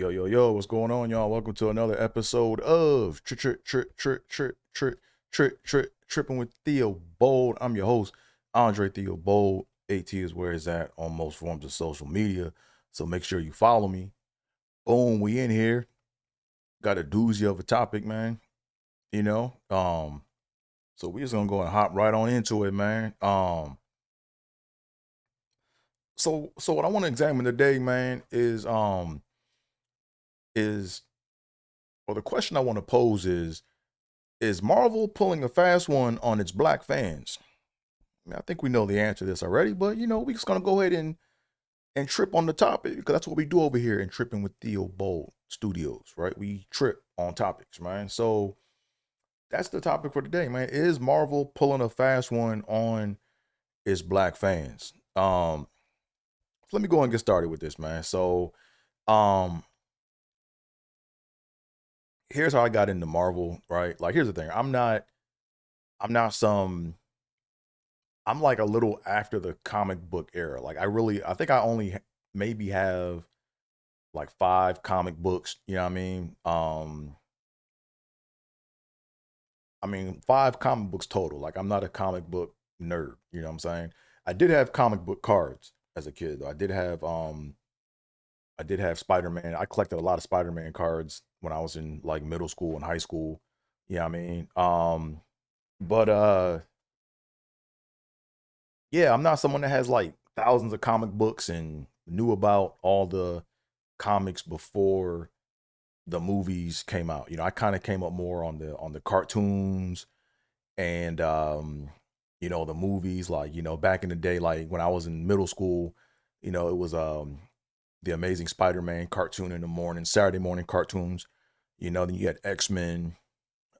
Yo, what's going on, y'all? Welcome to another episode of Tripping with Theo Bold. I'm your host, Andre Theo Bold. AT is where it's at on most forms of social media. So make sure you follow me. Boom, we in here. Got a doozy of a topic, man. You know, so we just gonna go and hop right on into it, man. So what I want to examine today, man, is or the question I want to pose is Marvel pulling a fast one on its black fans? I mean, I think we know the answer to this already, but we just gonna go ahead and trip on the topic because that's what we do over here in Tripping with Theo Bold Studios, right? We trip on topics, man. So that's the topic for today, man. Is Marvel pulling a fast one on its black fans? Let me go and get started with this, man. So, um, here's how I got into Marvel, right? Like, here's the thing. I'm not some I'm like a little after the comic book era. Like I think I only maybe have like 5 comic books, you know what I mean? I mean 5 comic books total. Like I'm not a comic book nerd, you know what I'm saying? I did have comic book cards as a kid though. I did have Spider-Man. I collected a lot of Spider-Man cards when I was in like middle school and high school. You know what I mean? But yeah, I'm not someone that has like thousands of comic books and knew about all the comics before the movies came out. I kind of came up more on the cartoons and the movies like, back in the day like when I was in middle school, it was the Amazing Spider-Man cartoon in the morning, Saturday morning cartoons. Then you had X-Men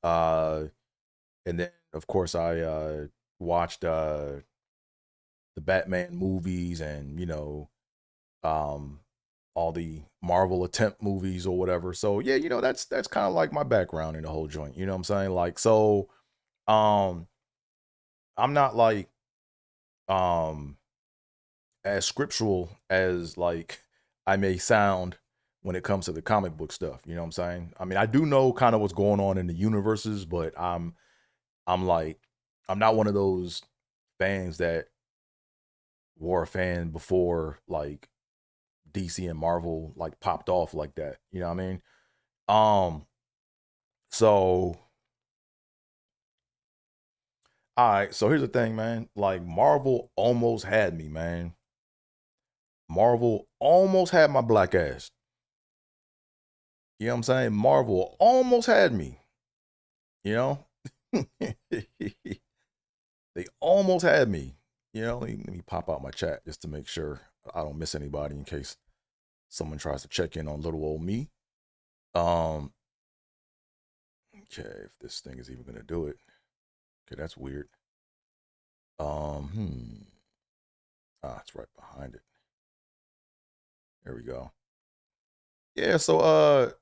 uh and then of course I watched the Batman movies and um all the Marvel attempt movies or whatever. So yeah, that's kind of like my background in the whole joint. You know what I'm saying? Like so um I'm not like um as scriptural as like I may sound when it comes to the comic book stuff. You know what I'm saying? I mean, I do know kind of what's going on in the universes, but I'm like I'm not one of those fans that were a fan before like DC and Marvel like popped off like that. You know what I mean? Um, so all right, so here's the thing, man. Like Marvel almost had me, man. Marvel almost had my black ass. You know what I'm saying? Marvel almost had me, you know? They almost had me. Let me pop out my chat just to make sure I don't miss anybody in case someone tries to check in on little old me. Um, okay, if this thing is even gonna do it. Okay, that's weird. It's right behind it. There we go. Yeah, so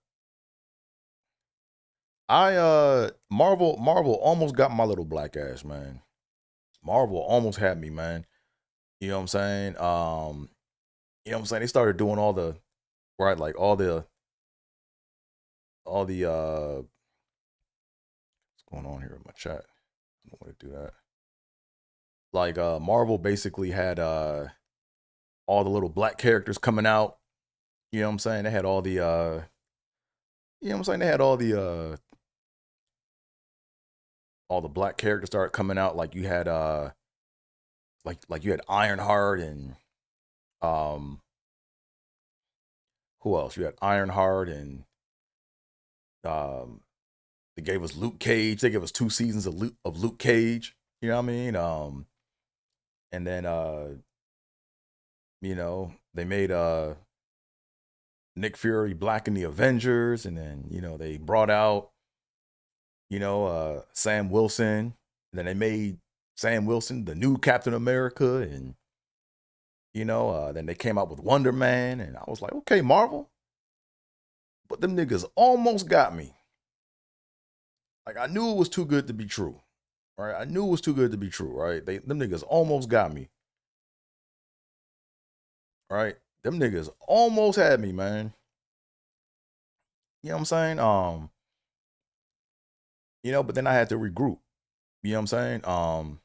I Marvel almost got my little black ass, man. Marvel almost had me, man. You know what I'm saying? They started doing all the right, like all the what's going on here in my chat? I don't want to do that. Like Marvel basically had all the little black characters coming out. You know what I'm saying? They had all the you know what I'm saying? They had all the black characters started coming out. Like you had like you had Ironheart and um who else? You had Ironheart and um they gave us Luke Cage. They gave us 2 seasons of Luke Cage. You know what I mean? And then they made Nick Fury black in the Avengers, and then they brought out Sam Wilson. And then they made Sam Wilson the new Captain America, and then they came out with Wonder Man, and I was like, okay, Marvel, but them niggas almost got me. Like I knew it was too good to be true, right? I knew it was too good to be true, right? Them niggas almost got me, right? Them niggas almost had me, man. You know what I'm saying? But then I had to regroup. You know what I'm saying?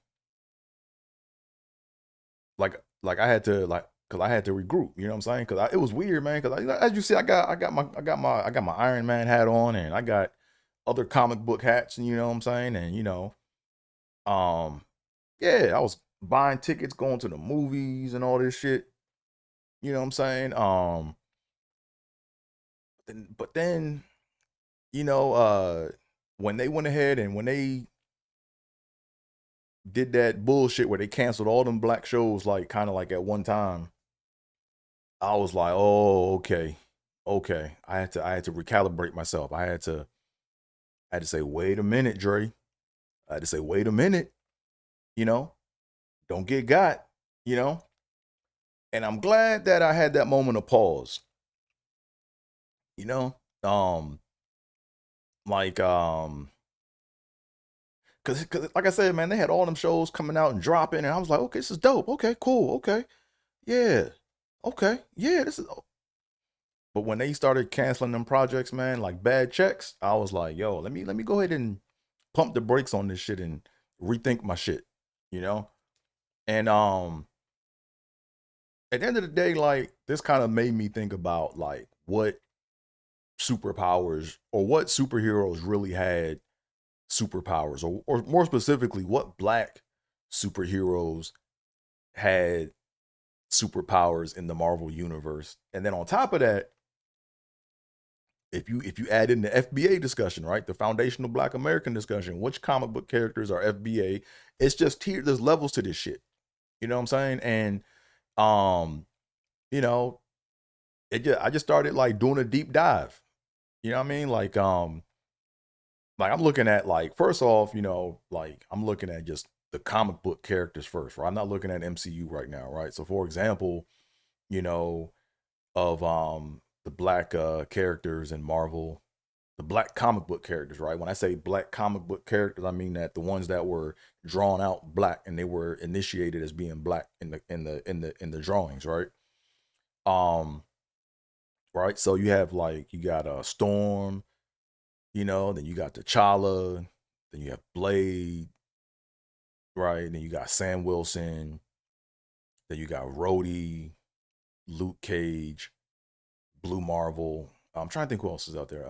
Like I had to because I had to regroup. You know what I'm saying? Because it was weird, man. Because as you see, I got my Iron Man hat on, and I got other comic book hats, and you know what I'm saying, and um, yeah, I was buying tickets, going to the movies, and all this shit. You know what I'm saying? But then you know, when they went ahead and when they did that bullshit where they canceled all them black shows, like kind of like at one time, I was like, oh, okay, okay. I had to recalibrate myself. I had to say, wait a minute, Dre. I had to say, wait a minute. You know, don't get got. You know, and I'm glad that I had that moment of pause. You know, um, like cause like I said, man, they had all them shows coming out and dropping, and I was like, okay, this is dope. Okay, cool. Okay, yeah, okay, yeah, this is. But when they started canceling them projects, man, like bad checks, I was like, yo, let me go ahead and pump the brakes on this shit and rethink my shit, you know? And at the end of the day, like this kind of made me think about like what superpowers or what superheroes really had superpowers, or more specifically, what black superheroes had superpowers in the Marvel universe. And then on top of that, if you add in the FBA discussion, right, the foundational Black American discussion, which comic book characters are FBA? It's just here. There's levels to this shit. You know what I'm saying? And um, you know, I just started like doing a deep dive. You know what I mean? Like I'm looking at like first off, like I'm looking at just the comic book characters first, right? I'm not looking at MCU right now, right? So for example, you know, of the black characters in Marvel, the black comic book characters, right? When I say black comic book characters, I mean that the ones that were drawn out black and they were initiated as being black in the drawings, right? Um, right. So you got Storm, then you got T'Challa, then you have Blade, right? Then you got Sam Wilson, then you got Rhodey, Luke Cage, Blue Marvel. I'm trying to think who else is out there.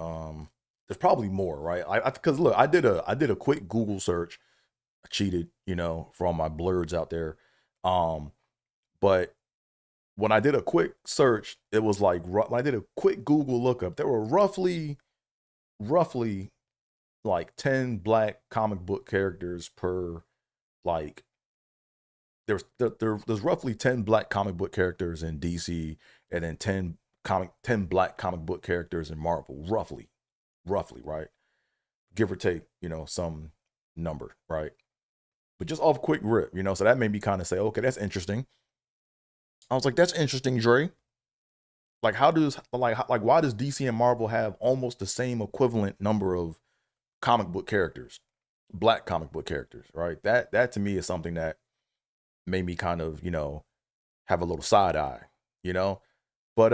There's probably more, right? Because look, I did a quick Google search. I cheated, for all my blurs out there. Um, but when I did a quick search, it was like when I did a quick Google lookup, there were roughly like 10 black comic book characters per like there's roughly 10 black comic book characters in DC, and then 10 black comic book characters in Marvel, roughly, right? Give or take, some number, right? But just off quick rip, so that made me kind of say, okay, that's interesting. I was like, that's interesting, Dre. Like, why does DC and Marvel have almost the same equivalent number of comic book characters, black comic book characters, right? That to me is something that made me kind of, have a little side eye, you know. But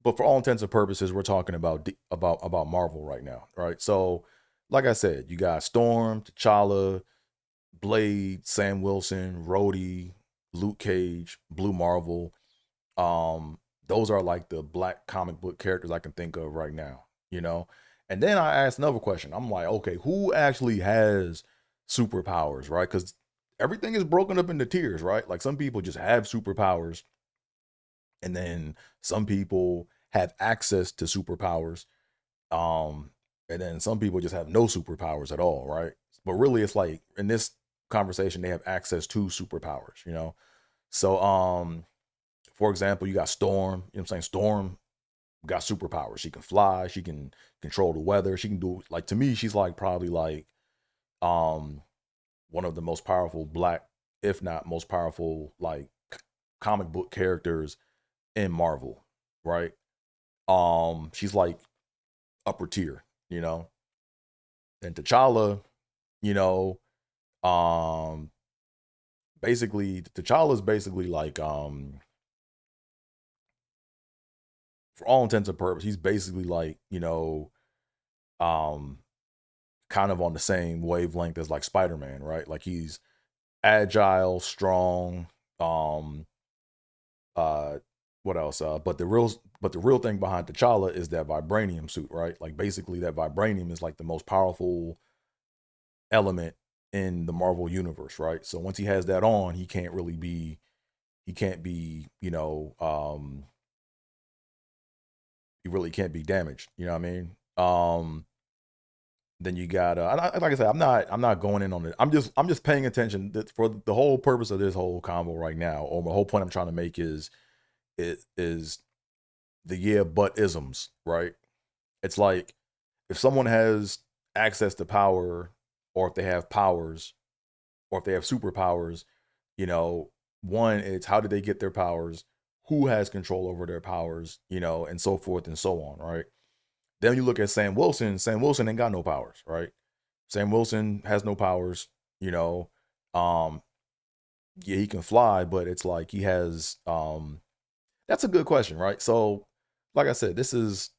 but for all intents and purposes, we're talking about Marvel right now, right? So, like I said, you got Storm, T'Challa, Blade, Sam Wilson, Rhodey, Luke Cage, Blue Marvel. Um, those are like the black comic book characters I can think of right now, you know? And then I asked another question. I'm like, okay, who actually has superpowers, right? Because everything is broken up into tiers, right? Like some people just have superpowers, and then some people have access to superpowers. Um, and then some people just have no superpowers at all, right? But really it's like in this conversation, they have access to superpowers, you know? So for example, you got Storm, you know what I'm saying? Storm got superpowers. She can fly, she can control the weather, she can do like to me, she's like probably like um one of the most powerful black, if not most powerful, like comic book characters in Marvel, right? She's like upper tier, you know. And T'Challa, you know, um basically T'Challa's basically like for all intents and purposes, he's basically like, um, kind of on the same wavelength as like Spider-Man, right? Like he's agile, strong, um, uh, what else? But the real thing behind T'Challa is that vibranium suit, right? Like basically that vibranium is like the most powerful element in the Marvel universe, right? So once he has that on, he can't be, he really can't be damaged. You know what I mean? Then you got, like I said, I'm not going in on it. I'm just paying attention for the whole purpose of this whole convo right now, or the whole point I'm trying to make is the yeah but isms, right? It's like if someone has access to power, or if they have powers, or if they have superpowers, you know, one, it's how did they get their powers, who has control over their powers, and so forth and so on, right? Then you look at Sam Wilson. Sam Wilson ain't got no powers, right? Sam Wilson has no powers, you know. Um, yeah, he can fly, but it's like he has that's a good question, right? So, like I said, this is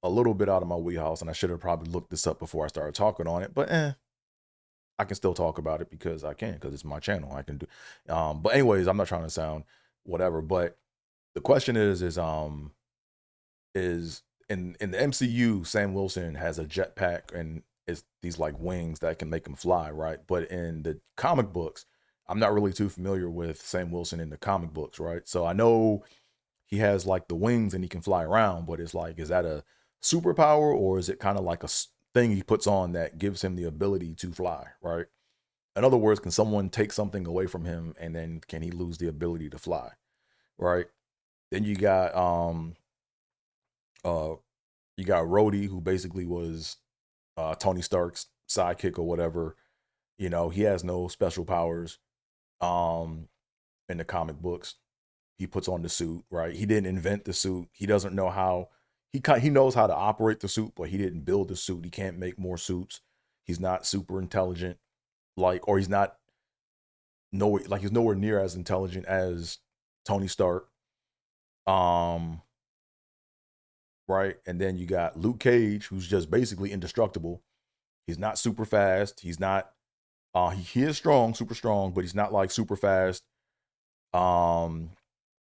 a little bit out of my wheelhouse, and I should have probably looked this up before I started talking on it, but I can still talk about it because I can, because it's my channel. I can do but anyways, I'm not trying to sound whatever, but the question is in the MCU, Sam Wilson has a jetpack and it's these like wings that can make him fly, right? But in the comic books, I'm not really too familiar with Sam Wilson in the comic books, right? So I know he has like the wings and he can fly around, but it's like, is that a superpower, or is it kind of like a thing he puts on that gives him the ability to fly, right? In other words, can someone take something away from him and then can he lose the ability to fly, right? Then uh you got Rhodey, who basically was Tony Stark's sidekick or whatever. He has no special powers um in the comic books. He puts on the suit, right? He didn't invent the suit. He doesn't know how he knows how to operate the suit, but he didn't build the suit. He can't make more suits. He's not super intelligent, like, or he's not nowhere like he's nowhere near as intelligent as Tony Stark. Um, right? And then you got Luke Cage, who's just basically indestructible. He's not super fast. He's not he is strong, super strong, but he's not like super fast. Um,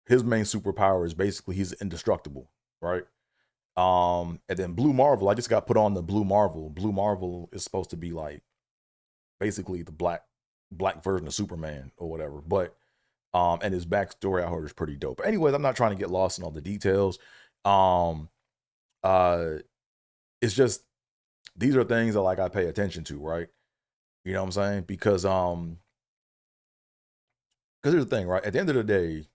his main superpower is basically he's indestructible, right? And then Blue Marvel, I just got put on the Blue Marvel. Blue Marvel is supposed to be like basically the black version of Superman or whatever. But and his backstory I heard is pretty dope. But anyways, I'm not trying to get lost in all the details. Um, uh, it's just these are things that like I pay attention to, right? You know what I'm saying? Because here's the thing, right? At the end of the day,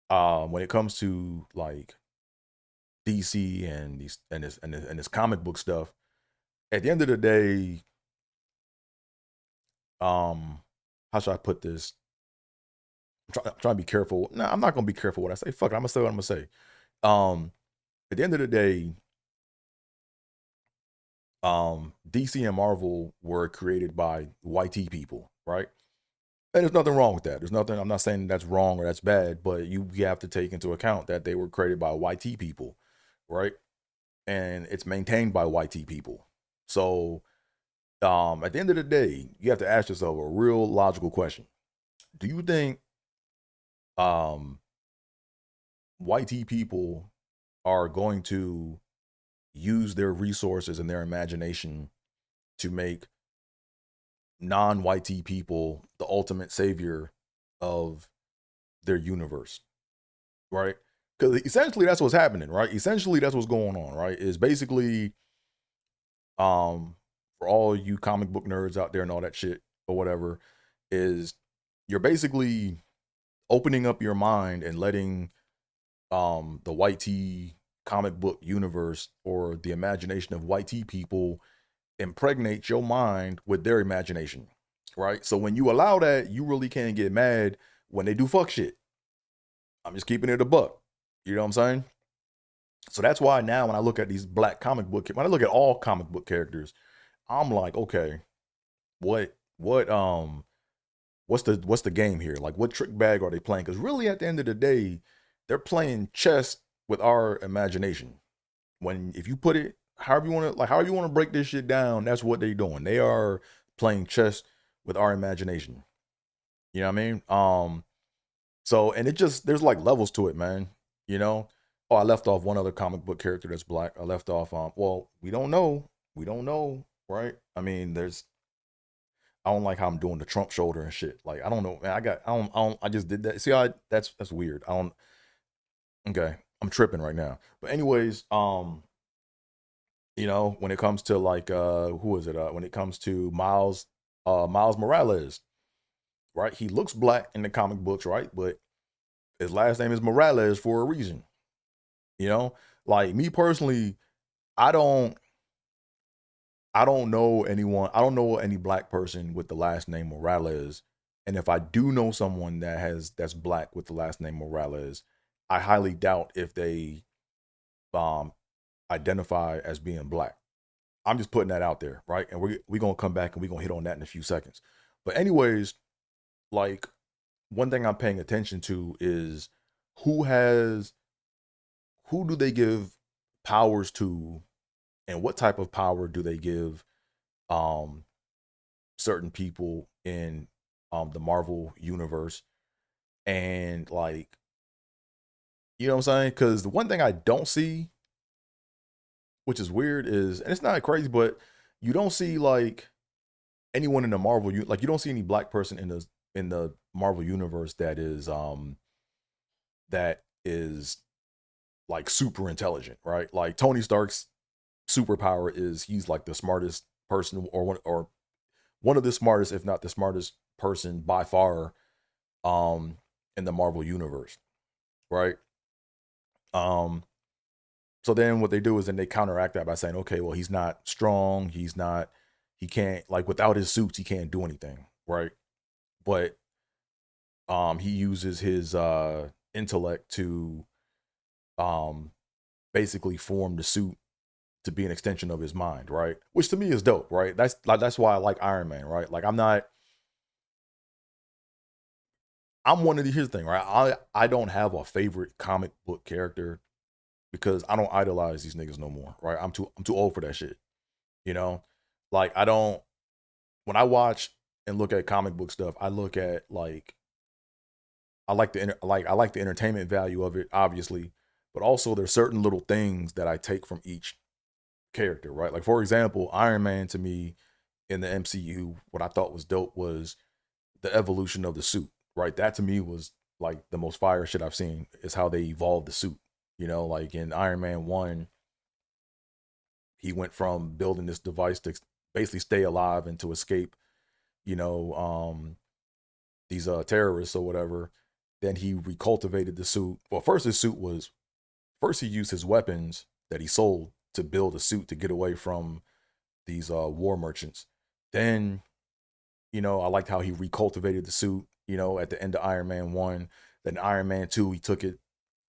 when it comes to like DC and this comic book stuff, at the end of the day, um, how should I put this? I'm trying to be careful. No, I'm not gonna be careful what I say. Fuck it, I'm gonna say what I'm gonna say. Um, at the end of the day, DC and Marvel were created by YT people, right? And there's nothing wrong with that. There's nothing. I'm not saying that's wrong or that's bad, but you have to take into account that they were created by YT people, right? And it's maintained by YT people. So, at the end of the day, you have to ask yourself a real logical question: do you think um, YT people are going to use their resources and their imagination to make non-YT people the ultimate savior of their universe, right? Because essentially that's what's happening, right? Essentially that's what's going on, right? Is basically for all you comic book nerds out there and all that shit or whatever, is you're basically opening up your mind and letting the YT comic book universe or the imagination of YT people impregnate your mind with their imagination, right? So when you allow that, you really can't get mad when they do fuck shit. I'm just keeping it a buck. You know what I'm saying? So that's why now when I look at these black comic book, when I look at all comic book characters, I'm like, okay, what what's the game here? Like what trick bag are they playing? Because really at the end of the day, they're playing chess with our imagination. When if you put it however you want to however you want to break this shit down, that's what they're doing. They are playing chess with our imagination. You know what I mean? So and it just there's like levels to it, man. You know? Oh, I left off one other comic book character that's black. I left off well, we don't know. We don't know, right? I mean, there's I don't like how I'm doing the Trump shoulder and shit. Like I don't know, man. I just did that. See, that's weird. I don't. Okay, I'm tripping right now. But anyways, when it comes to like who is it? When it comes to Miles Morales, right? He looks black in the comic books, right? But his last name is Morales for a reason. You know, like me personally, I don't I don't know anyone. I don't know any black person with the last name Morales. And if I do know someone that's black with the last name Morales, I highly doubt if they um identify as being black. I'm just putting that out there, right? And we're gonna come back and we're gonna hit on that in a few seconds. But anyways, like one thing I'm paying attention to is who has who do they give powers to and what type of power do they give um certain people in the Marvel universe. And like, you know what I'm saying? Because the one thing I don't see, which is weird, is and it's not crazy, but you don't see like anyone in the like you don't see any black person in the Marvel universe that is like super intelligent, right? Like Tony Stark's superpower is he's like the smartest person or one of the smartest, if not the smartest person by far um in the Marvel universe, right? Um so then what they do is then they counteract that by saying, okay, well, he's not strong, he can't like without his suits, he can't do anything, right? But he uses his intellect to um basically form the suit to be an extension of his mind, right? Which to me is dope, right? That's why I like Iron Man, right? Like I'm one of the here's the thing, right? I don't have a favorite comic book character because I don't idolize these niggas no more, right? I'm too old for that shit. You know? Like I don't when I watch and look at comic book stuff, I look at like I like the entertainment value of it, obviously, but also there's certain little things that I take from each character, right? Like for example, Iron Man to me in the MCU, what I thought was dope was the evolution of the suit, right? That to me was like the most fire shit I've seen is how they evolved the suit. You know, like in Iron Man 1, he went from building this device to basically stay alive and to escape, you know, these terrorists or whatever. Then he recultivated the suit. Well, first he used his weapons that he sold to build a suit to get away from these war merchants. Then, I liked how he recultivated the suit, at the end of Iron Man 1. Then Iron Man 2, he took it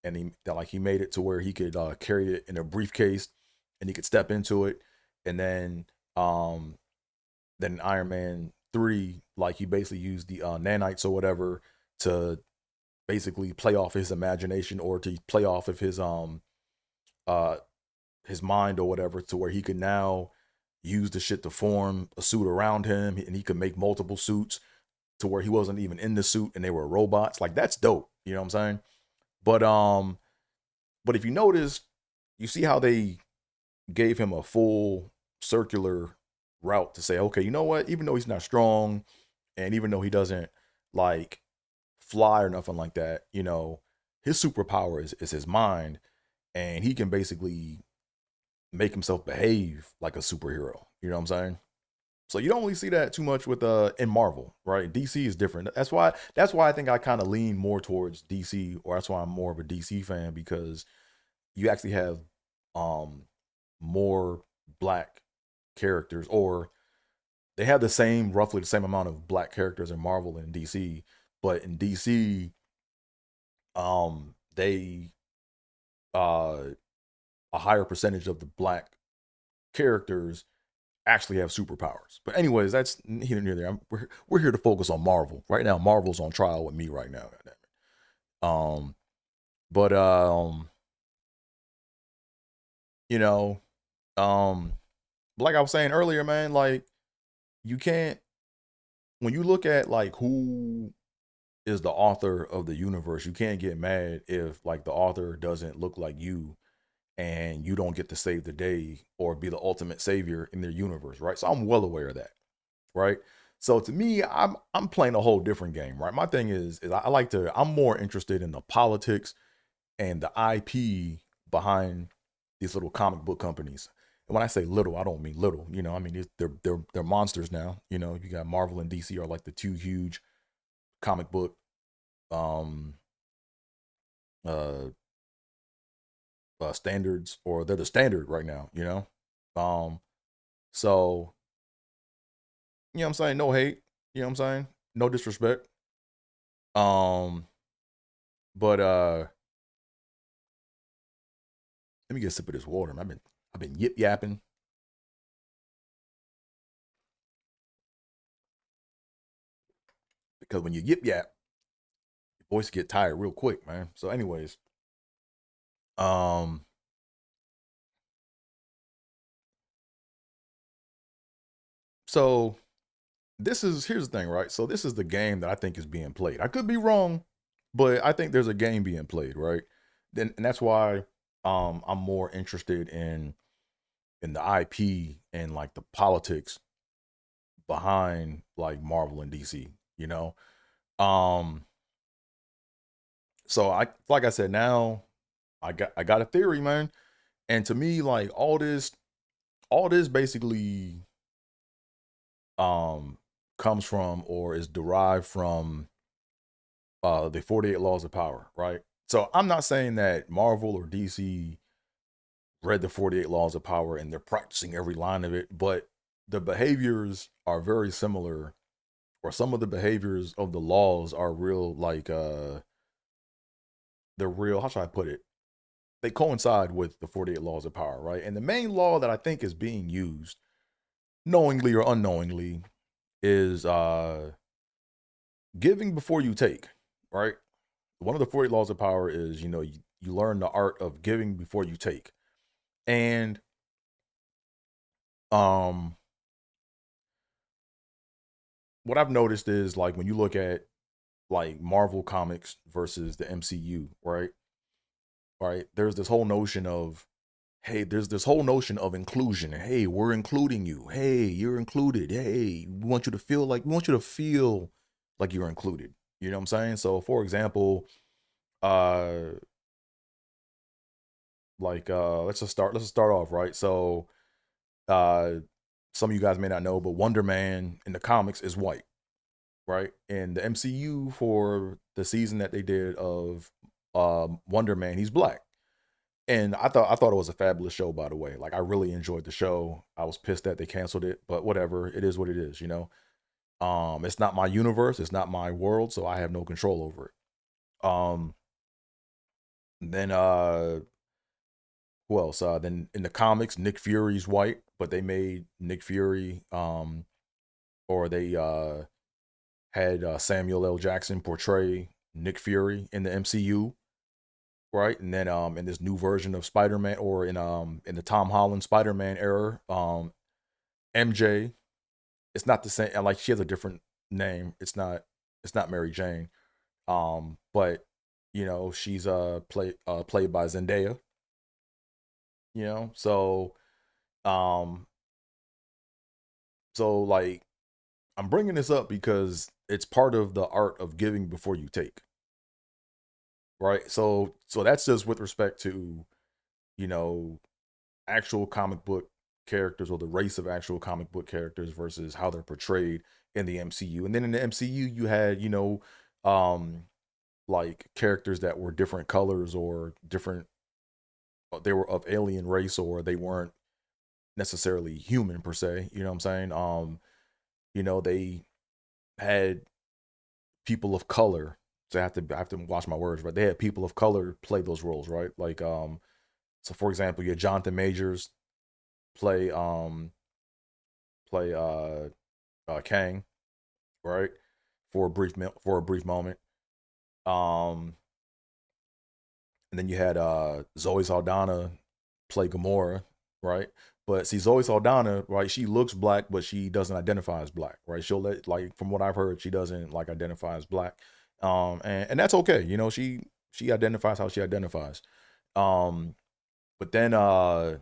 and he made it to where he could carry it in a briefcase and he could step into it. And um then Iron Man 3, like he basically used the nanites or whatever to basically play off his imagination or to play off of uh his mind or whatever to where he could now use the shit to form a suit around him and he could make multiple suits to where he wasn't even in the suit and they were robots. Like that's dope. You know what I'm saying? But but if you notice, you see how they gave him a full circular route to say, okay, you know what? Even though he's not strong and even though he doesn't like fly or nothing like that, his superpower is his mind and he can basically make himself behave like a superhero. You know what I'm saying? So you don't really see that too much with in Marvel, right? DC is different. That's why I think I kind of lean more towards DC, or that's why I'm more of a DC fan because you actually have um more black characters, or they have roughly the same amount of black characters in Marvel and DC, but in DC, they uh a higher percentage of the black characters actually have superpowers. But anyways, that's here near there. We're here to focus on Marvel right now. Marvel's on trial with me right now. Um, But you know, um like I was saying earlier, man, like you can't when you look at like who is the author of the universe, you can't get mad if like the author doesn't look like you and you don't get to save the day or be the ultimate savior in their universe, right? So I'm well aware of that, right? So to me, I'm playing a whole different game, right? My thing is I like to I'm more interested in the politics and the IP behind these little comic book companies. And when I say little, I don't mean little. I mean they're monsters now. You got Marvel and DC are like the two huge comic book um uh standards, or they're the standard right now. Um so you know what I'm saying, no hate, you know what I'm saying, no disrespect. Um but let me get a sip of this water, man. I've been yip yapping because when you yip yap, your voice get tired real quick, man. So anyways, um so here's the thing, right? So this is the game that I think is being played. I could be wrong, but I think there's a game being played, right? Then and that's why I'm more interested in the IP and like the politics behind like Marvel and DC, you know? Um so I like I said, now I got a theory, man. And to me, like all this basically um comes from or is derived from the 48 laws of power, right? So I'm not saying that Marvel or DC read the 48 laws of power and they're practicing every line of it, but the behaviors are very similar, or some of the behaviors of the laws are real, like they're real, how should I put it? They coincide with the 48 laws of power, right? And the main law that I think is being used knowingly or unknowingly is giving before you take, right? One of the 48 laws of power is, you learn the art of giving before you take. And um what I've noticed is, like, when you look at like Marvel comics versus the MCU, right? Right? There's this whole notion of, hey, there's this whole notion of inclusion. Hey, we're including you. Hey, you're included. Hey, we want you to feel like you're included. You know what I'm saying? So for example, uh let's just start off, right? So uh some of you guys may not know, but Wonder Man in the comics is white, right? In the MCU, for the season that they did of Wonder Man, he's black. And I thought it was a fabulous show, by the way. Like, I really enjoyed the show. I was pissed that they canceled it, but whatever. It is what it is. It's not my universe, it's not my world, so I have no control over it. Then who else? Then in the comics, Nick Fury's white, but they made Nick Fury or they had Samuel L. Jackson portray Nick Fury in the MCU, right? And then in this new version of Spider-Man, or in the Tom Holland Spider-Man era, MJ, it's not the same, and like she has a different name. It's not Mary Jane. But she's played by Zendaya, you know. Um so like, I'm bringing this up because it's part of the art of giving before you take, right? So that's just with respect to, you know, actual comic book characters, or the race of actual comic book characters versus how they're portrayed in the MCU. And then in the MCU, you had, um, like characters that were different colors or different, they were of alien race, or they weren't necessarily human per se. You know what I'm saying? They had people of color. So I have to watch my words, but they had people of color play those roles, right? Like, so for example, you had Jonathan Majors play play Kang, right? For a brief moment. Um, and then you had Zoe Saldana play Gamora, right? But see, Zoe Saldana, right? She looks black, but she doesn't identify as black, right? She'll let, like, from what I've heard, she doesn't like identify as black, and that's okay. You know, she identifies how she identifies. Um, but then let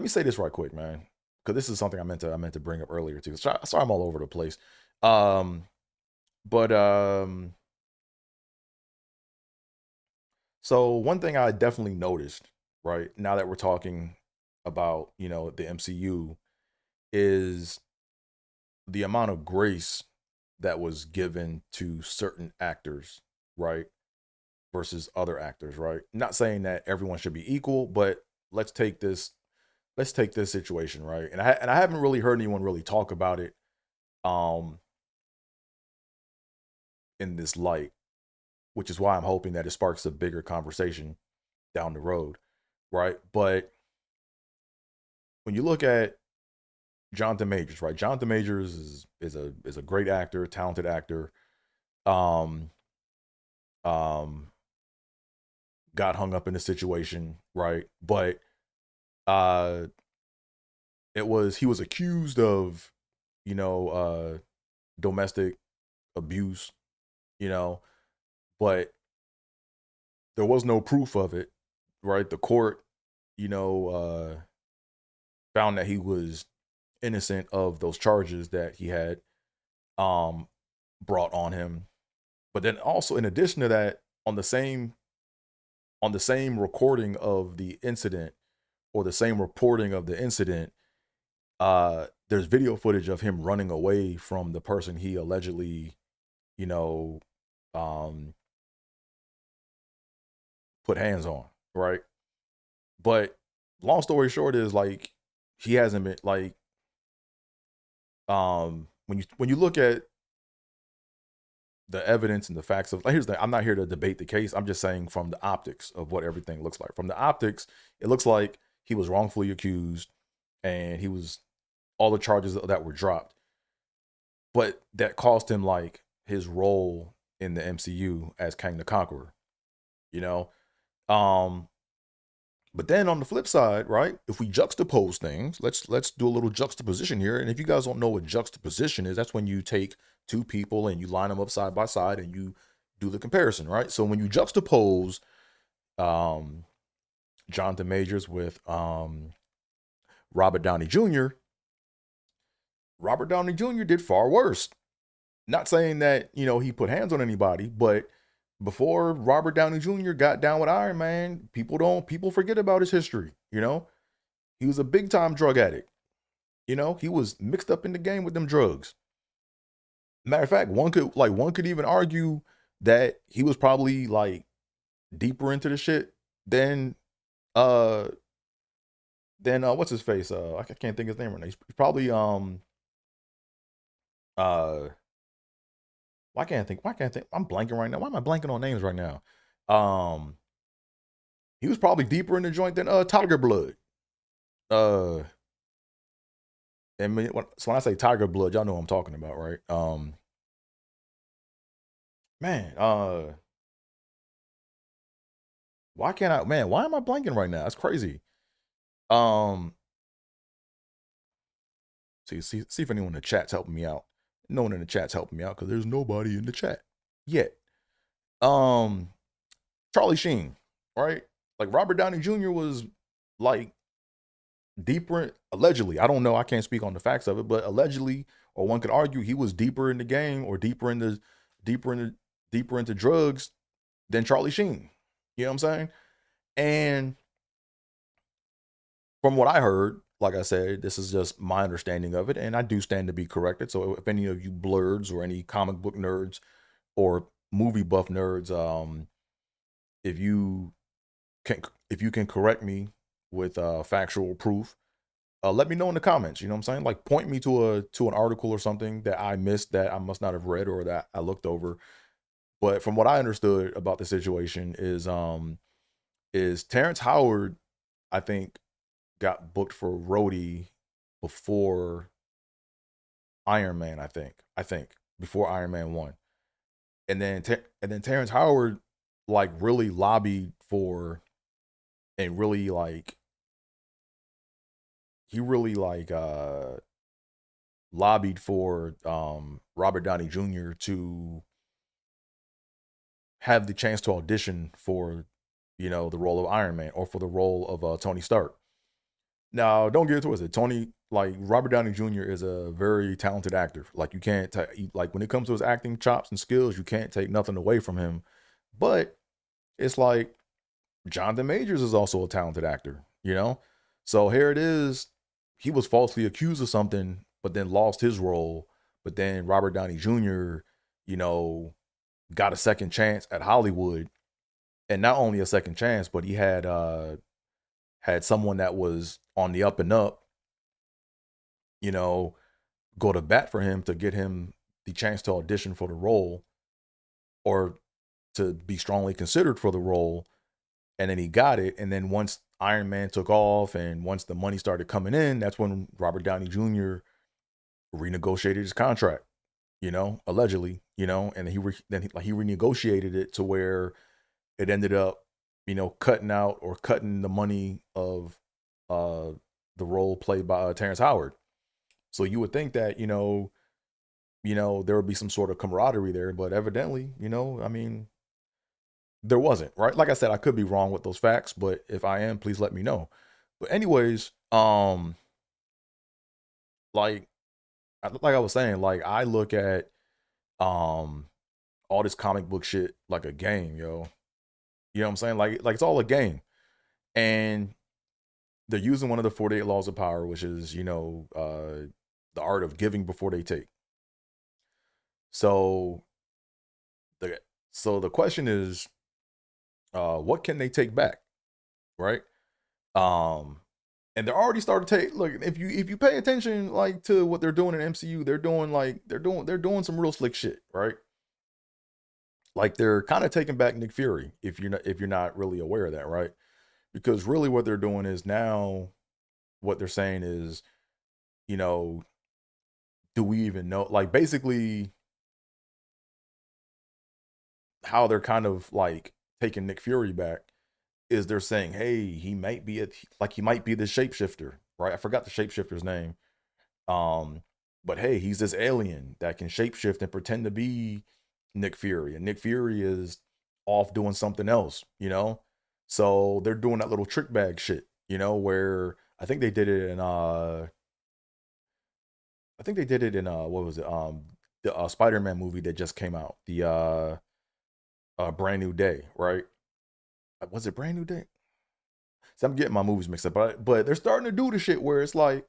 me say this right quick, man, because this is something I meant to bring up earlier too. Sorry, I'm all over the place. Um, but So one thing I definitely noticed, right, now that we're talking about, the MCU, is the amount of grace that was given to certain actors, right, versus other actors, right? Not saying that everyone should be equal, but let's take this let's take this situation, right? And I haven't really heard anyone really talk about it um in this light, which is why I'm hoping that it sparks a bigger conversation down the road, right? But when you look at Jonathan Majors, right? Jonathan Majors is a great actor, talented actor. Um, um, got hung up in the situation, right? But uh, he was accused of, you know, domestic abuse, you know, but there was no proof of it, right? The court, you know, found that he was innocent of those charges that he had um brought on him. But then also, in addition to that, on the same recording of the incident, or the same reporting of the incident, there's video footage of him running away from the person he allegedly, you know, um, put hands on, right? But long story short is, like, he hasn't been, like, when you look at the evidence and the facts of, like, here's the I'm not here to debate the case. I'm just saying, from the optics of what everything looks like. From the optics, it looks like he was wrongfully accused, and he was all the charges that were dropped, but that cost him, like, his role in the MCU as Kang the Conqueror, you know. Um, but then on the flip side, right? If we juxtapose things, let's do a little juxtaposition here. And if you guys don't know what juxtaposition is, that's when you take two people and you line them up side by side and you do the comparison, right? So when you juxtapose um, Jonathan Majors with Robert Downey Jr., Robert Downey Jr. did far worse. Not saying that, he put hands on anybody, but before Robert Downey Jr. got down with Iron Man, people forget about his history. He was a big time drug addict. He was mixed up in the game with them drugs. Matter of fact, one could even argue that he was probably, like, deeper into the shit than uh what's his face? I can't think of his name right now. He's probably uh why can't I think I'm blanking right now. Why am I blanking on names right now? Um he was probably deeper in the joint than Tiger Blood. Uh so when I say Tiger Blood, y'all know what I'm talking about, right? Man, why am I blanking right now? That's crazy. Um see if anyone in the chat's helping me out. No one in the chat's helping me out, because there's nobody in the chat yet. Um Charlie Sheen, right? Like, Robert Downey Jr. was, like, deeper, allegedly. I don't know. I can't speak on the facts of it, but allegedly, or one could argue, he was deeper in the game, or deeper into deeper into drugs than Charlie Sheen. You know what I'm saying? And from what I heard, like I said, this is just my understanding of it, and I do stand to be corrected. So if any of you blurs, or any comic book nerds, or movie buff nerds, if you can correct me with factual proof, let me know in the comments. You know what I'm saying? Like, point me to an article or something that I missed, that I must not have read, or that I looked over. But from what I understood about the situation is Terrence Howard, I think, got booked for Rhodey before Iron Man. I think before Iron Man 1, and then Terrence Howard, like really lobbied for and really like he really like lobbied for Robert Downey Jr. to have the chance to audition for, the role of Iron Man or for the role of Tony Stark. Now, don't get it twisted. Robert Downey Jr. is a very talented actor. Like you can't like when it comes to his acting chops and skills, you can't take nothing away from him. But it's like Jonathan Majors is also a talented actor. So here it is. He was falsely accused of something, but then lost his role. But then Robert Downey Jr., you know, got a second chance at Hollywood, and not only a second chance, but he had someone that was on the up and up, you know, go to bat for him to get him the chance to audition for the role or to be strongly considered for the role. And then he got it. And then once Iron Man took off and once the money started coming in, that's when Robert Downey Jr. renegotiated his contract, allegedly, and he renegotiated it to where it ended up, cutting out or cutting the money of the role played by Terrence Howard. So you would think that, there would be some sort of camaraderie there, but evidently, I mean, there wasn't, right? Like I said, I could be wrong with those facts, but if I am, please let me know. But anyways, like I was saying, like I look at all this comic book shit like a game, yo. You know what I'm saying? Like it's all a game. And they're using one of the 48 laws of power, which is, the art of giving before they take. So the question is, what can they take back? Right? And they're already starting to take, look, if you pay attention like to what they're doing in MCU, they're doing some real slick shit, right? Like they're kind of taking back Nick Fury, if you're not really aware of that, right? Because really what they're doing is now what they're saying is, you know, do we even know, like basically how they're kind of like taking Nick Fury back is they're saying, hey, he might be the shapeshifter, right? I forgot the shapeshifter's name. Um, but hey, he's this alien that can shapeshift and pretend to be Nick Fury, and Nick Fury is off doing something else. So they're doing that little trick bag shit, where I think they did it in what was it? The Spider-Man movie that just came out, the Brand New Day, right? Was it Brand New Day? So I'm getting my movies mixed up, but they're starting to do the shit where it's like,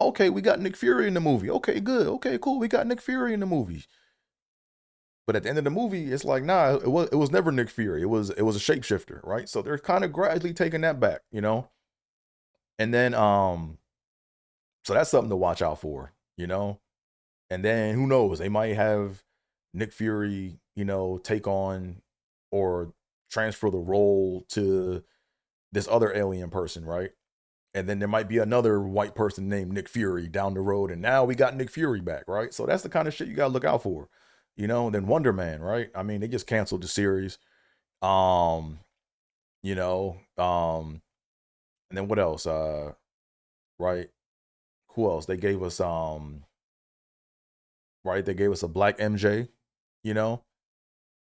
okay, we got Nick Fury in the movie. Okay, good. Okay, cool. We got Nick Fury in the movie. But at the end of the movie, it's like, nah, it was never Nick Fury. It was a shapeshifter, right? So they're kind of gradually taking that back. And then so that's something to watch out for. And then who knows? They might have Nick Fury, take on or transfer the role to this other alien person, right? And then there might be another white person named Nick Fury down the road, and now we got Nick Fury back, right? So that's the kind of shit you gotta look out for. And then Wonder Man, right? I mean, they just canceled the series. Um, you know, and then what else? Right? Who else? They gave us right, they gave us a black MJ, you know,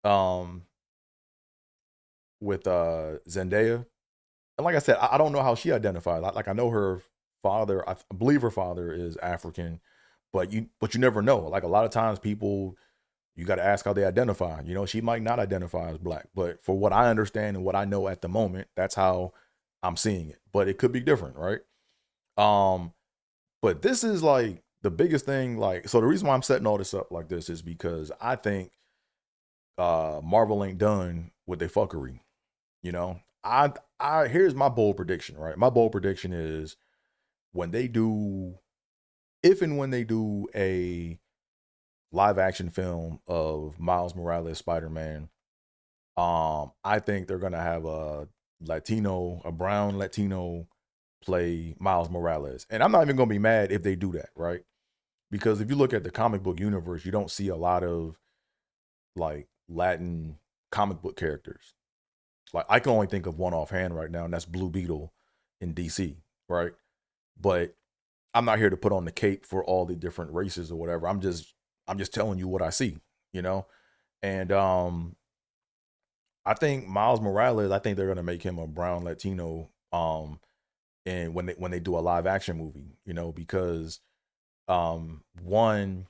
um, with Zendaya. And like I said, I don't know how she identified. Like I know her father, I believe her father is African, but you never know. Like a lot of times people, you got to ask how they identify. She might not identify as black, but for what I understand and what I know at the moment, that's how I'm seeing it. But it could be different, right? Um, but this is like the biggest thing. Like, so the reason why I'm setting all this up like this is because I think Marvel ain't done with their fuckery. You know, I here's my bold prediction, right? My bold prediction is when they do, if and when they do a live action film of Miles Morales Spider-Man, I think they're gonna have a brown Latino play Miles Morales. And I'm not even gonna be mad if they do that, right? Because if you look at the comic book universe, you don't see a lot of like Latin comic book characters. Like I can only think of one offhand right now, and that's Blue Beetle in DC, right? But I'm not here to put on the cape for all the different races or whatever. I'm just telling you what I see, you know? And I think Miles Morales, I think they're gonna make him a brown Latino and when they do a live action movie, because one,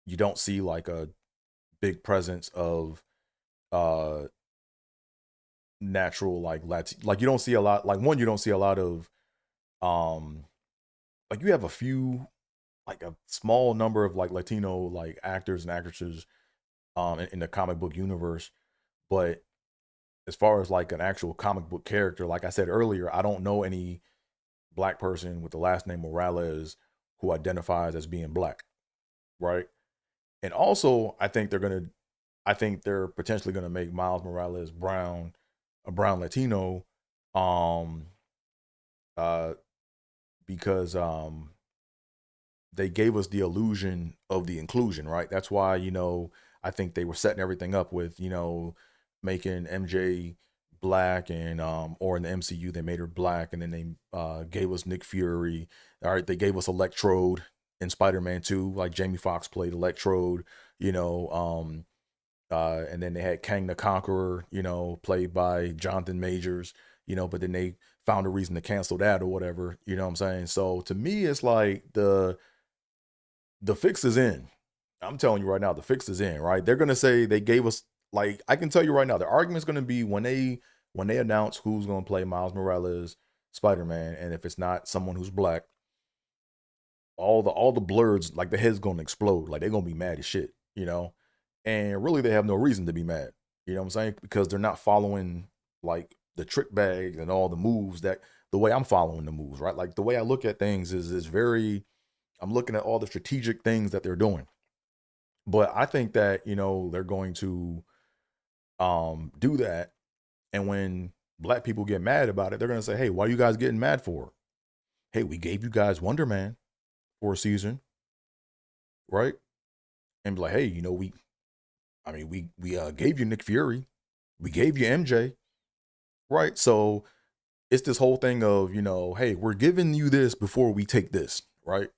you don't see like a big presence of uh natural like like you don't see a lot, like one, you don't see a lot of um like you have a few, like a small number of like Latino like actors and actresses in the comic book universe. But as far as like an actual comic book character, like I said earlier, I don't know any black person with the last name Morales who identifies as being black, right? And also, I think they're potentially gonna make Miles Morales brown, a brown Latino, um, uh, because they gave us the illusion of the inclusion, right? That's why, I think they were setting everything up with, making MJ black and or in the MCU they made her black and then they gave us Nick Fury. All right, they gave us Electrode in Spider-Man 2, like Jamie Foxx played Electrode, you know, and then they had Kang the Conqueror, played by Jonathan Majors, but then they found a reason to cancel that or whatever, you know what I'm saying? So to me, it's like the fix is in. I'm telling you right now, the fix is in, right? They're gonna say they gave us, like, I can tell you right now, the argument's gonna be when they announce who's gonna play Miles Morales Spider-Man, and if it's not someone who's black, all the blurs, like the head's gonna explode. Like they're gonna be mad as shit, And really they have no reason to be mad. You know what I'm saying? Because they're not following like the trick bags and all the moves that the way I'm following the moves, right? Like the way I look at things is very, I'm looking at all the strategic things that they're doing. But I think that, they're going to do that. And when black people get mad about it, they're gonna say, hey, why are you guys getting mad for? Hey, we gave you guys Wonder Man for a season, right? And be like, hey, we gave you Nick Fury, we gave you MJ, right? So it's this whole thing of, hey, we're giving you this before we take this, right?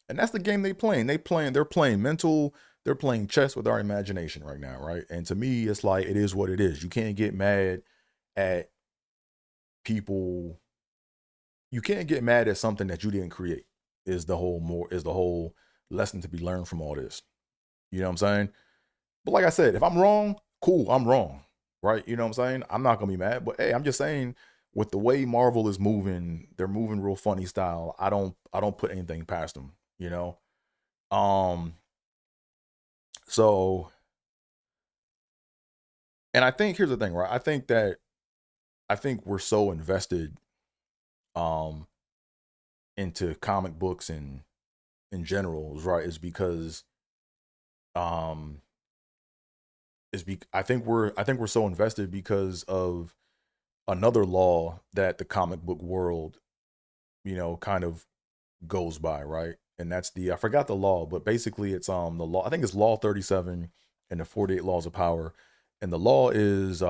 And that's the game they playing. They're playing mental, they're playing chess with our imagination right now, right? And to me, it's like it is what it is. You can't get mad at people. You can't get mad at something that you didn't create. Is the whole lesson to be learned from all this. You know what I'm saying? But like I said, if I'm wrong, cool, I'm wrong. Right? You know what I'm saying? I'm not gonna be mad. But hey, I'm just saying with the way Marvel is moving, they're moving real funny style. I don't put anything past them, you know? Um so and I think here's the thing, right? I think we're so invested um into comic books and in general, right? Is because um I think we're so invested because of another law that the comic book world, kind of goes by, right? And that's the, I forgot the law, but basically it's the law, I think it's law 37 and the 48 laws of power. And the law is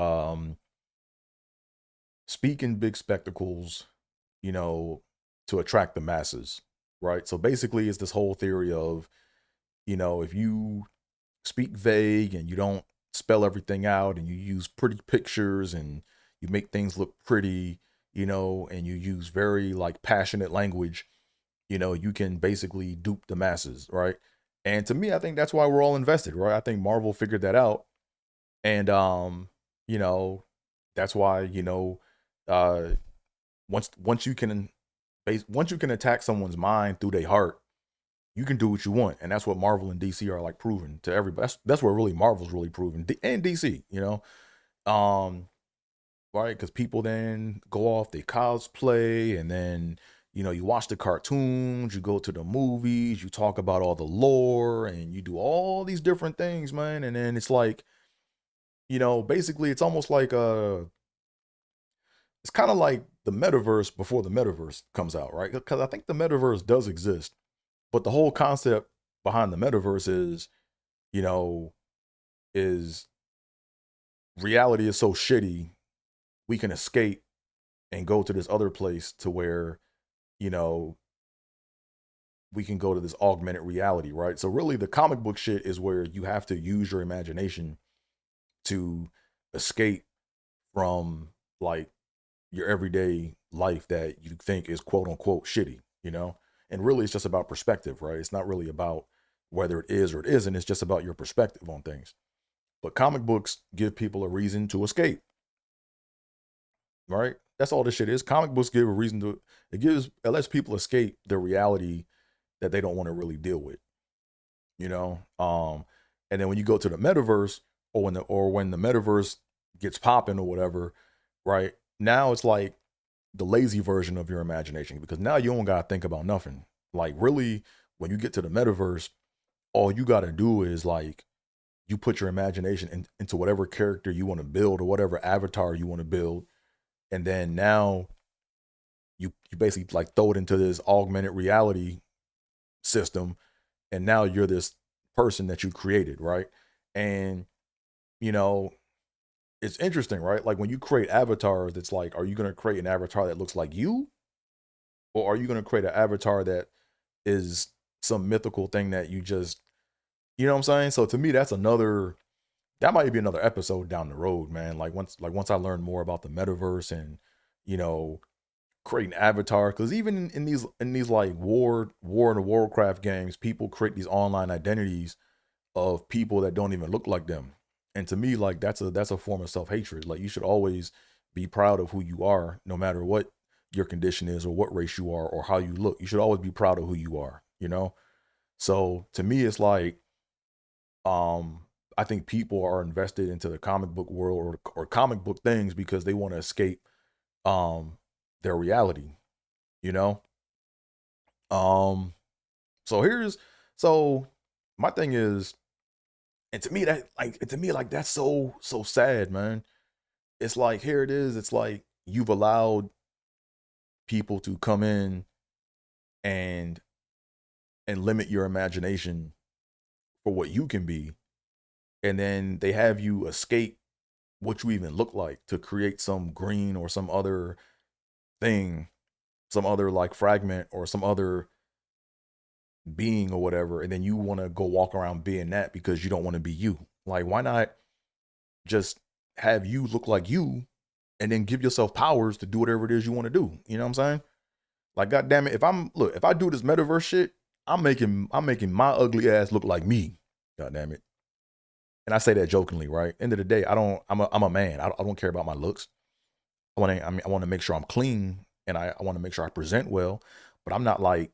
speak in big spectacles, you know, to attract the masses, right? So basically it's this whole theory of, if you speak vague and you don't spell everything out and you use pretty pictures and you make things look pretty, and you use very like passionate language, you can basically dupe the masses, right? And to me, I think that's why we're all invested, right? I think Marvel figured that out. And you know, that's why, uh once you can once you can attack someone's mind through their heart, you can do what you want, and that's what Marvel and DC are like proving to everybody. That's what really Marvel's really proving, and DC, um, right? Because people then go off, they cosplay, and then you watch the cartoons, you go to the movies, you talk about all the lore, and you do all these different things, man. And then it's like, basically, it's almost like it's kind of like the metaverse before the metaverse comes out, right? Because I think the metaverse does exist, but the whole concept behind the metaverse is, you know, is reality is so shitty we can escape and go to this other place to where, you know, we can go to this augmented reality, right? So really the comic book shit is where you have to use your imagination to escape from like your everyday life that you think is quote unquote shitty, you know? And really it's just about perspective, right? It's not really about whether it is or it isn't, it's just about your perspective on things. But comic books give people a reason to escape, right? That's all this shit is. Comic books give a reason to it lets people escape the reality that they don't want to really deal with, you know? And then when you go to the metaverse or when the metaverse gets popping or whatever, right? Now it's like the lazy version of your imagination because now you don't gotta think about nothing. Like really, when you get to the metaverse, all you gotta do is like you put your imagination into whatever character you want to build or whatever avatar you want to build, and then now you basically like throw it into this augmented reality system, and now you're this person that you created, right? And you know, it's interesting, right? Like when you create avatars, it's like, are you gonna create an avatar that looks like you, or are you gonna create an avatar that is some mythical thing that you just, you know what I'm saying? So to me, that might be another episode down the road, man. Like once I learn more about the metaverse and you know creating avatar, because even in these like war and warcraft games, people create these online identities of people that don't even look like them. And to me, like that's a form of self-hatred. Like you should always be proud of who you are, no matter what your condition is or what race you are or how you look. You should always be proud of who you are, you know? So to me, it's like um I think people are invested into the comic book world or comic book things because they want to escape um their reality, you know? Um so here's so my thing is, and to me like that's so sad, man. It's like here it is, it's like you've allowed people to come in and limit your imagination for what you can be, and then they have you escape what you even look like to create some green or some other thing, some other like fragment or some other being or whatever, and then you want to go walk around being that because you don't want to be you. Like, why not just have you look like you and then give yourself powers to do whatever it is you want to do? You know what I'm saying? Like, goddamn it, if I do this metaverse shit, I'm making my ugly ass look like me. God damn it. And I say that jokingly, right? End of the day, I'm a man. I don't care about my looks. I want to make sure I'm clean and I want to make sure I present well, but I'm not like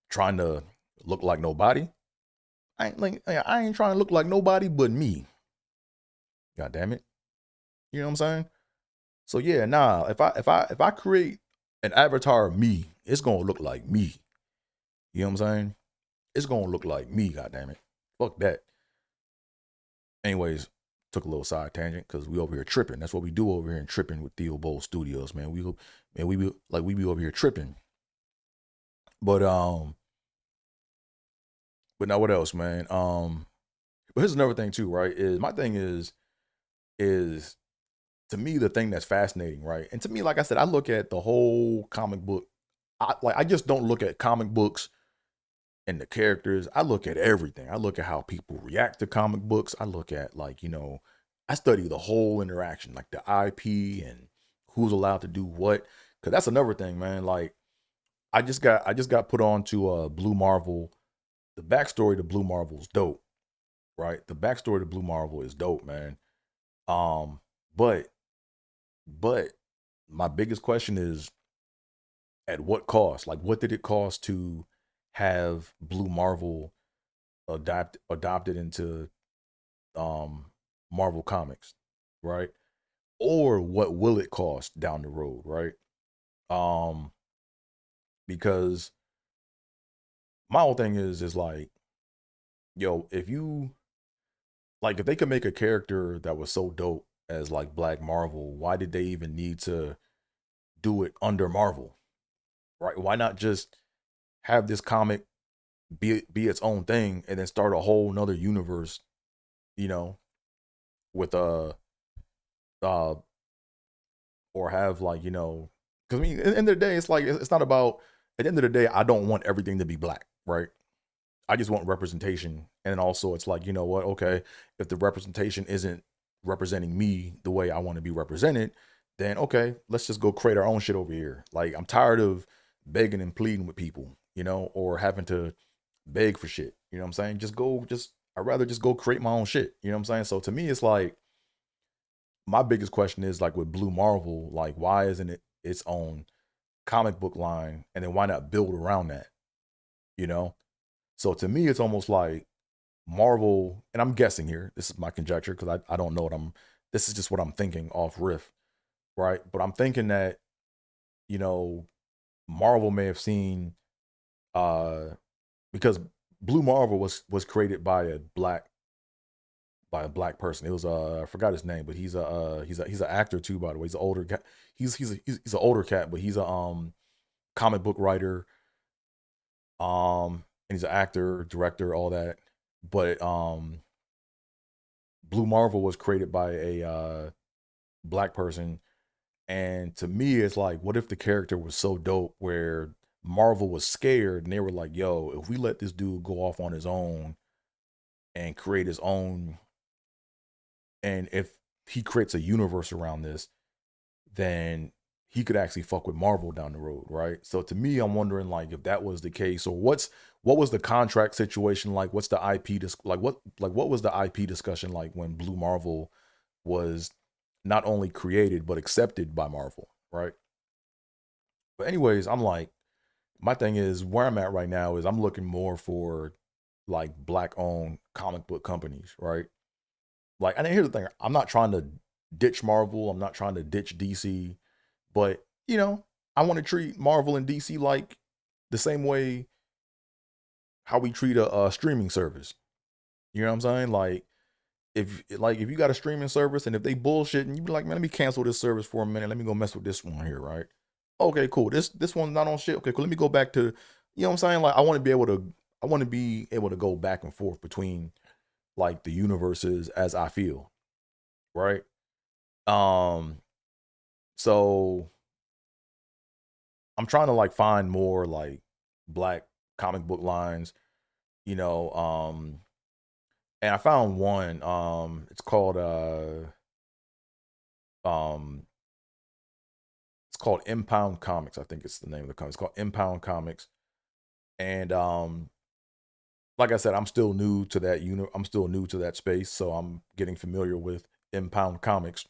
trying to look like nobody. I ain't trying to look like nobody but me. God damn it. You know what I'm saying? So yeah, nah, if I create an avatar of me, it's gonna look like me. You know what I'm saying? It's gonna look like me, god damn it. Fuck that. Anyways, took a little side tangent because we over here tripping. That's what we do over here in tripping with Theo Bowl Studios, man. We be over here tripping. But now what else, man? But here's another thing too, right? Is my thing is to me the thing that's fascinating, right? And to me, like I said, I look at the whole comic book. I just don't look at comic books and the characters. I look at everything. I look at how people react to comic books. I look at like, I study the whole interaction, like the IP and who's allowed to do what. Cause that's another thing, man. Like I just got put on to Blue Marvel. The backstory to Blue Marvel is dope, right? The backstory to Blue Marvel is dope, man. Um, but but my biggest question is at what cost? Like what did it cost to have Blue Marvel adopted into um Marvel Comics, right? Or what will it cost down the road, right? Um, because my whole thing is like, yo, if they could make a character that was so dope as like Black Marvel, why did they even need to do it under Marvel? Right? Why not just have this comic be its own thing and then start a whole nother universe, you know, with uh or have like, because I mean, at the end of the day, it's like it's not about. At the end of the day, I don't want everything to be black, right? I just want representation, and also it's like, you know what? Okay, if the representation isn't representing me the way I want to be represented, then okay, let's just go create our own shit over here. Like I'm tired of begging and pleading with people, or having to beg for shit. You know what I'm saying? I'd rather just go create my own shit. You know what I'm saying? So to me, it's like my biggest question is like with Blue Marvel, like why isn't it its own comic book line, and then why not build around that? You know? So to me, it's almost like Marvel, and I'm guessing here. This is my conjecture because I don't know what I'm. This is just what I'm thinking off riff, right? But I'm thinking that you know Marvel may have seen uh because Blue Marvel was created by a black person. It was I forgot his name, but he's an actor too. By the way, he's an older cat. He's an older cat, but he's a comic book writer. And he's an actor, director, all that. But Blue Marvel was created by a black person, and to me, it's like, what if the character was so dope where Marvel was scared and they were like, "Yo, if we let this dude go off on his own and create his own, and if he creates a universe around this, then he could actually fuck with Marvel down the road, right?" So to me, I'm wondering like if that was the case, or what was the contract situation like? What's the IP what was the IP discussion like when Blue Marvel was not only created but accepted by Marvel, right? But anyways, I'm like, my thing is where I'm at right now is I'm looking more for like black owned comic book companies, right? Like, and here's the thing, I'm not trying to ditch Marvel, I'm not trying to ditch DC, but I want to treat Marvel and DC like the same way how we treat a streaming service. You know what I'm saying? Like if you got a streaming service and if they bullshit and you be like, man, let me cancel this service for a minute. Let me go mess with this one here, right? Okay, cool. This one's not on shit. Okay, cool. Let me go back to, what I'm saying? Like I want to be able to go back and forth between like the universes as I feel, right? Um, so I'm trying to like find more like black comic book lines, you know, and I found one. Um it's called Impound Comics. I think it's the name of the company. It's called Impound Comics. And like I said, I'm still new to that unit. I'm still new to that space, so I'm getting familiar with Impound Comics.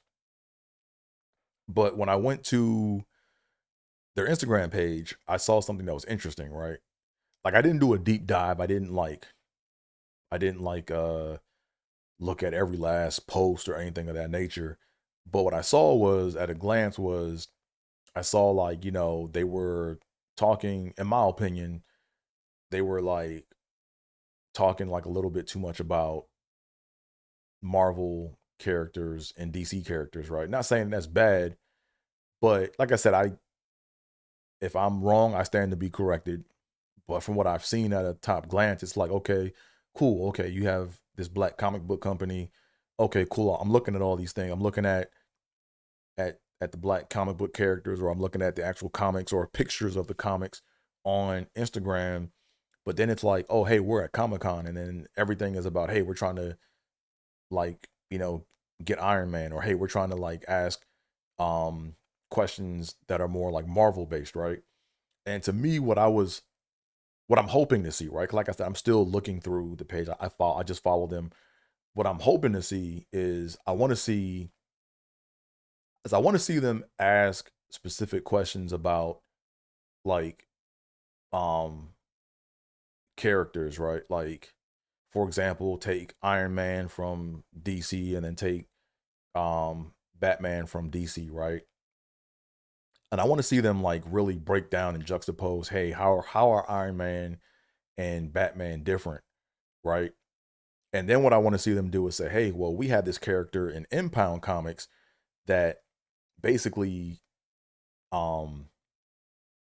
But when I went to their Instagram page, I saw something that was interesting, right? Like I didn't do a deep dive. I didn't like look at every last post or anything of that nature. But what I saw was at a glance was I saw like, they were talking, in my opinion, they were like talking like a little bit too much about Marvel characters and DC characters, right? Not saying that's bad, but like I said, I if I'm wrong, I stand to be corrected. But from what I've seen at a top glance, it's like, okay, cool. Okay, you have this black comic book company. Okay, cool. I'm looking at all these things. I'm looking at the black comic book characters, or I'm looking at the actual comics or pictures of the comics on Instagram. But then it's like, oh, hey, we're at Comic Con, and then everything is about, hey, we're trying to like, get Iron Man, or hey, we're trying to like ask um questions that are more like Marvel based, right? And to me, what I'm hoping to see, right? Like I said, I'm still looking through the page. I just follow them. What I'm hoping to see is I want to see them ask specific questions about like um characters, right? Like for example, take Iron Man from DC and then take Batman from DC, right? And I want to see them like really break down and juxtapose, hey, how are Iron Man and Batman different, right? And then what I want to see them do is say, hey, well, we have this character in Impound Comics that basically um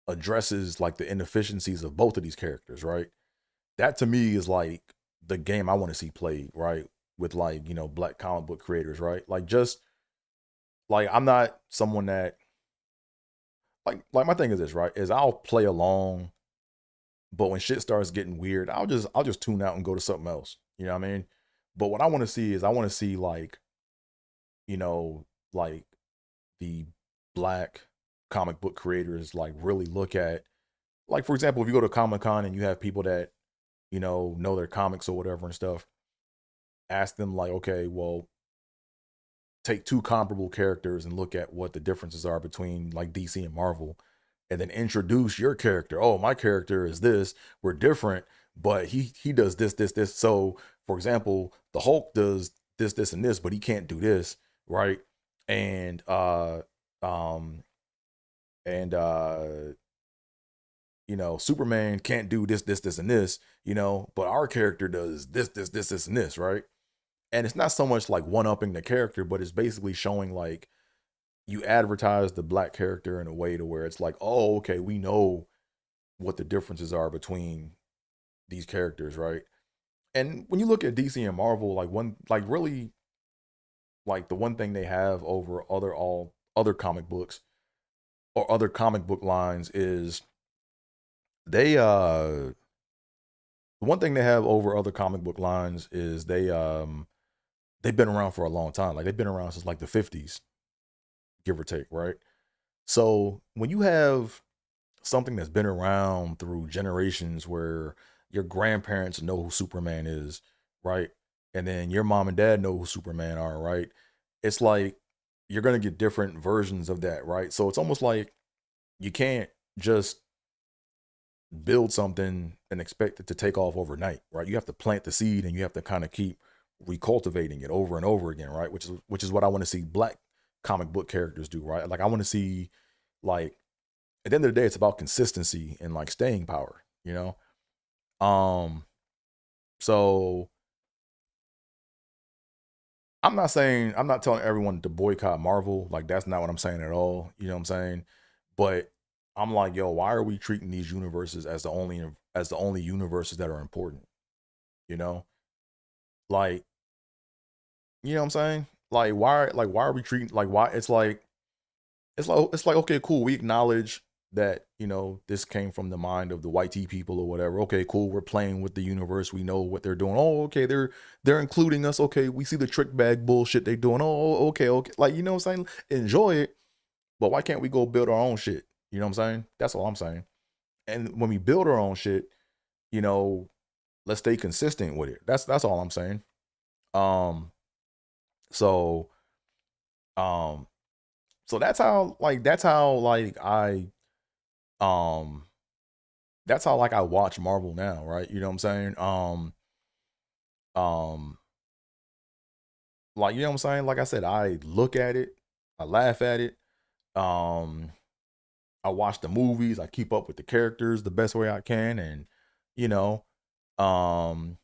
addresses like the inefficiencies of both of these characters, right? That to me is like the game I want to see played, right? With like, black comic book creators, right? Like just like I'm not someone that like my thing is this, right? Is I'll play along, but when shit starts getting weird, I'll just tune out and go to something else. You know what I mean? But what I want to see is I want to see like, you know, like the black comic book creators like really look at, like, for example, if you go to Comic Con and you have people that, know their comics or whatever and stuff, ask them like, okay, well, take two comparable characters and look at what the differences are between like DC and Marvel, and then introduce your character. Oh, my character is this. We're different, but he does this, this, this. So, for example, the Hulk does this, this, and this, but he can't do this, right? And um and Superman can't do this, this, this, and this, but our character does this, this, this, this, and this, right? And it's not so much like one upping the character, but it's basically showing like you advertise the black character in a way to where it's like, oh, okay, we know what the differences are between these characters, right? And when you look at DC and Marvel, like one, like really, like the one thing they have over all other comic books or other comic book lines is they the one thing they have over other comic book lines is they've been around for a long time. Like they've been around since like the 50s, give or take, right? So when you have something that's been around through generations where your grandparents know who Superman is, right? And then your mom and dad know who Superman are, right? It's like you're going to get different versions of that, right? So it's almost like you can't just build something and expect it to take off overnight, right? You have to plant the seed and you have to kind of keep recultivating it over and over again, right? Which is what I want to see black comic book characters do, right? Like I want to see, like, at the end of the day, it's about consistency and like staying power, you know? Um, so I'm not telling everyone to boycott Marvel. Like that's not what I'm saying at all. You know what I'm saying? But I'm like, yo, why are we treating these universes as the only universes that are important? You know? Like, you know what I'm saying? Like why are we treating, like, why it's like okay, cool, we acknowledge that, this came from the mind of the white tea people or whatever. Okay, cool, we're playing with the universe, we know what they're doing. Oh, okay, they're including us. Okay, we see the trick bag bullshit they doing. Oh, okay, okay, like, you know what I'm saying? Enjoy it, but why can't we go build our own shit? You know what I'm saying? That's all I'm saying. And when we build our own shit, you know let's stay consistent with it. That's all I'm saying. um so um so um that's how like I watch Marvel now, right? You know what I'm saying? Um like, you know what I'm saying? Like I said, I look at it, I laugh at it. Um I watch the movies, I keep up with the characters the best way I can, and you know, um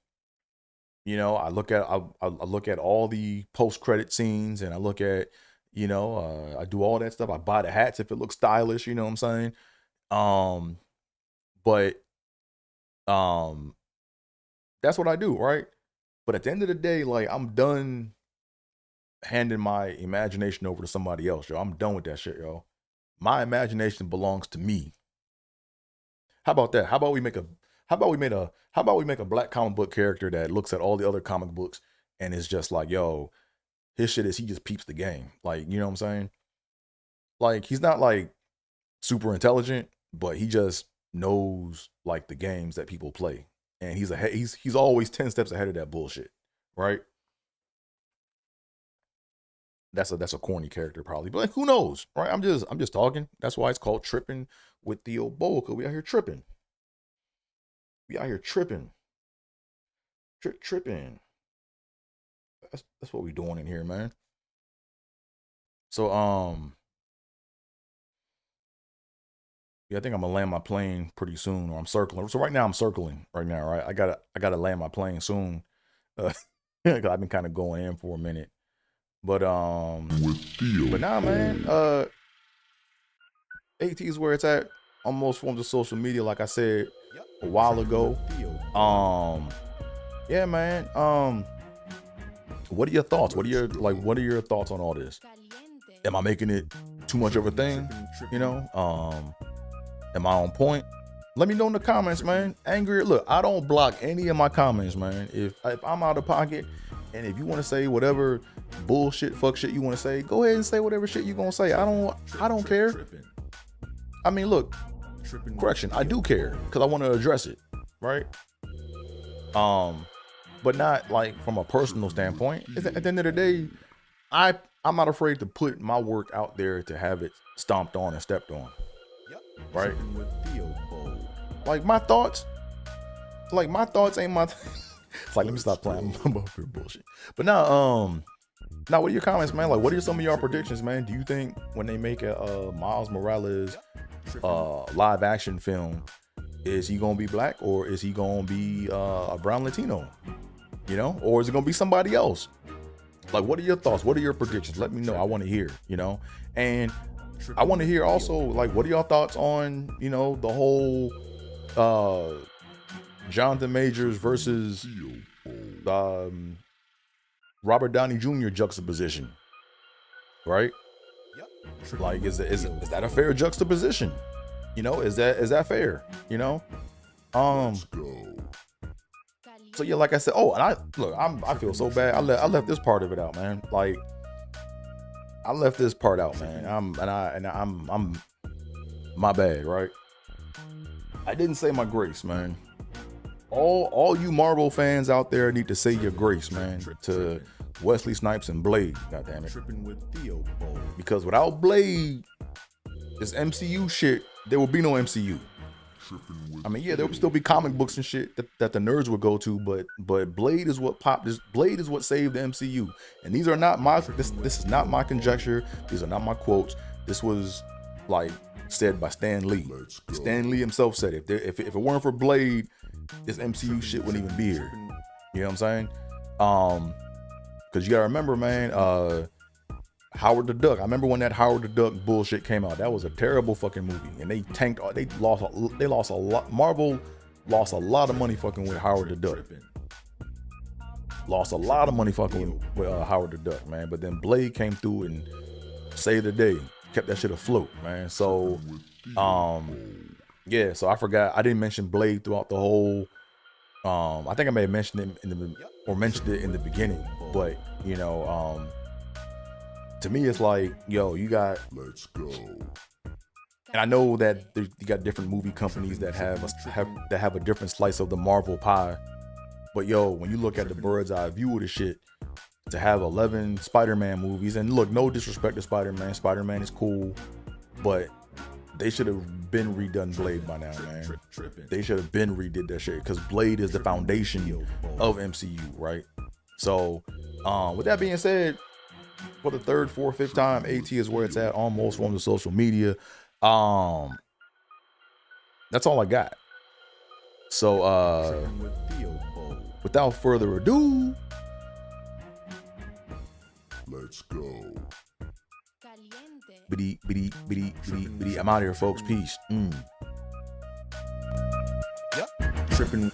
I look at all the post credit scenes, and I look at, I do all that stuff. I buy the hats if it looks stylish, you know what I'm saying? Um but um that's what I do, right? But at the end of the day, like, I'm done handing my imagination over to somebody else, yo. I'm done with that shit, yo. My imagination belongs to me. How about that? How about we make a black comic book character that looks at all the other comic books and is just like, yo, his shit is he just peeps the game. Like, you know what I'm saying? Like, he's not like super intelligent, but he just knows like the games that people play. And he's always 10 steps ahead of that bullshit, right? That's a corny character probably, but like, who knows, right? I'm just talking. That's why it's called tripping with the old bowl, cause we out here tripping. We out here tripping, tripping. That's what we doing in here, man. So yeah, I think I'm gonna land my plane pretty soon, or I'm circling. So right now I'm circling right now, right? I gotta land my plane soon. 'Cause I've been kind of going in for a minute, but with Theo. but nah, man. AT is where it's at. On most forms of social media, like I said a while ago. Um, yeah, man. What are your thoughts? What are your thoughts on all this? Am I making it too much of a thing? You know, am I on point? Let me know in the comments, man. Angry, look, I don't block any of my comments, man. If I'm out of pocket, and if you want to say whatever bullshit, fuck shit you want to say, go ahead and say whatever shit you gonna say. I don't care. I mean, look, correction, I do care because I want to address it, right? But not like from a personal standpoint. At the end of the day, I'm not afraid to put my work out there to have it stomped on and stepped on. Right? Like my thoughts ain't my it's like, let me stop playing. I'm up here bullshit. But now what are your comments, man? Like, what are some of your predictions, man? Do you think when they make a Miles Morales live action film, is he gonna be black or is he gonna be a brown Latino? You know, or is it gonna be somebody else? Like, what are your thoughts? What are your predictions? Let me know. I want to hear, you know. And I want to hear also, like, what are your thoughts on, you know, the whole Jonathan Majors versus Robert Downey Jr. juxtaposition, right? Like, is that a fair juxtaposition? You know, is that fair? You know, so yeah, like I said, and I feel so bad. I left this part of it out, man. Like, I left this part out, man. I'm my bad, right? I didn't say my grace, man. All you Marvel fans out there need to say your grace, man, to Wesley Snipes and Blade. God damn it. Because without Blade, this MCU shit, there will be no MCU. I mean, yeah, there would still be comic books and shit that the nerds would go to, but Blade is what popped. Blade is what saved the MCU. And these are not my. This is not my conjecture. These are not my quotes. This was like said by Stan Lee. Stan Lee himself said it. If it weren't for Blade, this MCU shit wouldn't even be here. You know what I'm saying? Because you gotta remember, man. Howard the Duck. I remember when that Howard the Duck bullshit came out. That was a terrible fucking movie, and they tanked. They lost a lot. Marvel lost a lot of money fucking with Howard the Duck. Lost a lot of money fucking with Howard the Duck, man. But then Blade came through and saved the day, kept that shit afloat, man. So, yeah. So I forgot. I didn't mention Blade throughout the whole. I think I may have mentioned it mentioned it in the beginning, but you know, to me, it's like, yo, you got. Let's go. And I know that you got different movie companies that have a different slice of the Marvel pie, but yo, when you look at the bird's eye view of the shit, to have 11 Spider-Man movies, and look, no disrespect to Spider-Man. Spider-Man is cool, but they should have been redone Blade by now, man. They should have been redid that shit because Blade is the foundation of MCU, right? So, with that being said, for the third, fourth, fifth time, AT is where it's at on most forms of social media. That's all I got. So, without further ado, let's go. I'm out of here, folks. Peace. Yep. Tripping.